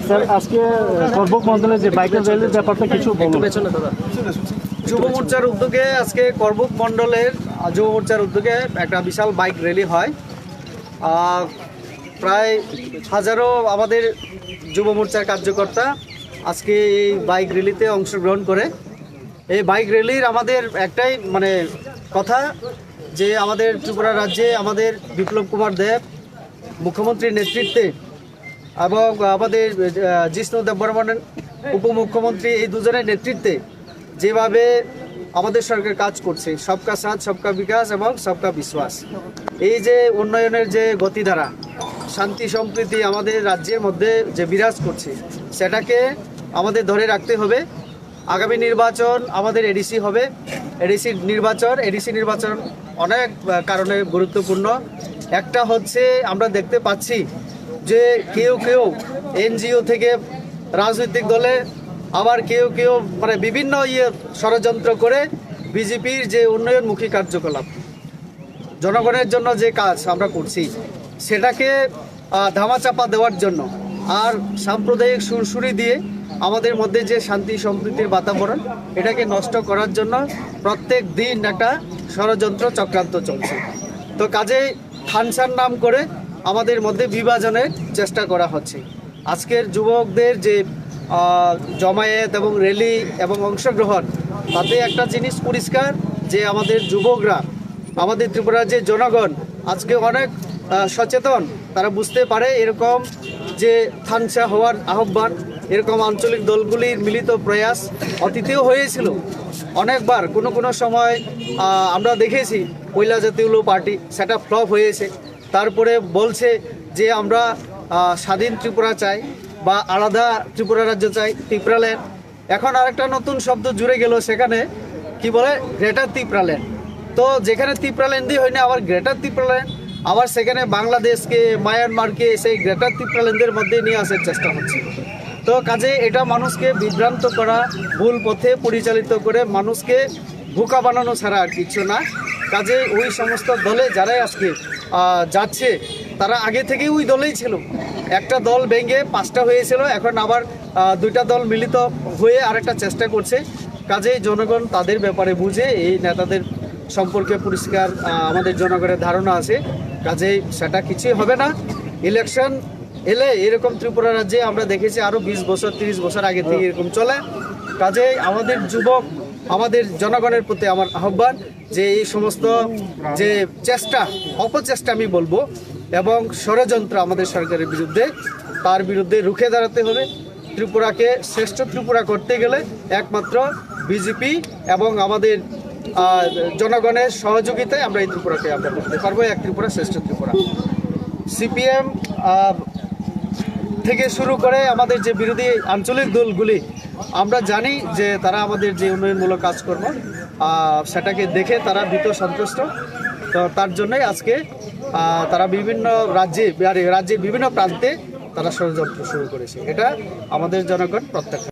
Sir আজকে করবুক মন্ডলে যে বাইকের র্যালির ব্যাপারটা কিছু বলুন। যুব মোর্চার উদ্যোগে আজকে করবুক মন্ডলের যুব মোর্চার উদ্যোগে একটা বিশাল বাইক র্যালি হয়। প্রায় হাজারো আমাদের যুব মোর্চার কার্যকর্তা আজকে এই বাইক র্যালিতে অংশগ্রহণ করে। এই বাইক র্যালির আমাদের একটাই কথা যে আমাদের ত্রিপুরা রাজ্যে আমাদের বিপ্লব কুমার দেব মুখ্যমন্ত্রীর নেতৃত্বে এবং আমাদের জিষ্ণু দেববর্মন উপমুখ্যমন্ত্রী এই দুজনের নেতৃত্বে যেভাবে আমাদের সরকার কাজ করছে, সবকা সাথ সবকা বিকাশ এবং সবকা বিশ্বাস, এই যে উন্নয়নের যে গতিধারা, শান্তি সম্প্রীতি আমাদের রাজ্যের মধ্যে যে বিরাজ করছে, সেটাকে আমাদের ধরে রাখতে হবে। আগামী নির্বাচন আমাদের এডিসি হবে। এডিসি নির্বাচন অনেক কারণে গুরুত্বপূর্ণ। একটা হচ্ছে আমরা দেখতে পাচ্ছি যে কেউ এনজিও থেকে রাজনৈতিক দলে, আবার কেউ বিভিন্ন ষড়যন্ত্র করে বিজেপির যে উন্নয়নমুখী কার্যকলাপ, জনগণের জন্য যে কাজ আমরা করছি, সেটাকে ধামাচাপা দেওয়ার জন্য আর সাম্প্রদায়িক সুরসুরি দিয়ে আমাদের মধ্যে যে শান্তি সম্প্রীতির বাতাবরণ, এটাকে নষ্ট করার জন্য প্রত্যেক দিন একটা ষড়যন্ত্র চক্রান্ত চলছে। তো কাজেই ফাংশন নাম করে আমাদের মধ্যে বিভাজনের চেষ্টা করা হচ্ছে। আজকের যুবকদের যে জমায়েত এবং র্যালি এবং অংশগ্রহণ, তাতে একটা জিনিস পরিষ্কার যে আমাদের যুবকরা, আমাদের ত্রিপুরার যে জনগণ আজকে অনেক সচেতন। তারা বুঝতে পারে এরকম যে থানসা হওয়ার আহ্বান, এরকম আঞ্চলিক দলগুলির মিলিত প্রয়াস অতীতেও হয়েছিল অনেকবার। কোনো সময় আমরা দেখেছি পয়লা জাতীয় পার্টি, সেটা ফ্লপ হয়েছে। তারপরে বলছে যে আমরা স্বাধীন ত্রিপুরা চাই বা আলাদা ত্রিপুরা রাজ্য চাই, ত্রিপুরাল্যান্ড। এখন আরেকটা নতুন শব্দ জুড়ে গেল, সেখানে কি বলে গ্রেটার ত্রিপুরাল্যান্ড। তো যেখানে ত্রিপুরাল্যান্ডই হয় না, আবার গ্রেটার ত্রিপুরাল্যান্ড, আবার সেখানে বাংলাদেশকে, মায়ানমারকে সেই গ্রেটার ত্রিপুরাল্যান্ডের মধ্যে নিয়ে আসার চেষ্টা হচ্ছে। তো কাজে এটা মানুষকে বিভ্রান্ত করা, ভুল পথে পরিচালিত করে মানুষকে বোকা বানানো ছাড়া আর কিছু না। কাজে ওই সমস্ত দলে যারাই আজকে যাচ্ছে, তারা আগে থেকেই ওই দলেই ছিল। একটা দল ভেঙে 5টা হয়েছিল, এখন আবার 2টা দল মিলিত হয়ে আরেকটা চেষ্টা করছে। কাজেই জনগণ তাদের ব্যাপারে বুঝে, এই নেতাদের সম্পর্কে পরিষ্কার আমাদের জনগণের ধারণা আছে। কাজেই সেটা কিছুই হবে না। ইলেকশন এলে এরকম ত্রিপুরা রাজ্যে আমরা দেখেছি আরও 20 বছর 30 বছর আগে থেকে এরকম চলে। কাজেই আমাদের যুবক, আমাদের জনগণের প্রতি আমার আহ্বান যে এই সমস্ত যে চেষ্টা, অপচেষ্টা আমি বলবো, এবং ষড়যন্ত্র আমাদের সরকারের বিরুদ্ধে, তার বিরুদ্ধে রুখে দাঁড়াতে হবে। ত্রিপুরাকে শ্রেষ্ঠ ত্রিপুরা করতে গেলে একমাত্র বিজেপি এবং আমাদের জনগণের সহযোগিতায় আমরা এই ত্রিপুরাকে আমরা করতে পারবো এক ত্রিপুরা শ্রেষ্ঠ ত্রিপুরা। সিপিএম থেকে শুরু করে আমাদের যে বিরোধী আঞ্চলিক দলগুলি, আমরা জানি যে তারা আমাদের যে উন্নয়নমূলক কাজকর্ম, সেটাকে দেখে তারা ভীত সন্ত্রস্ত। তো তার জন্যই আজকে তারা বিভিন্ন রাজ্যের বিভিন্ন প্রান্তে তারা ষড়যন্ত্র শুরু করেছে। এটা আমাদের জনগণ প্রত্যাখ্যান।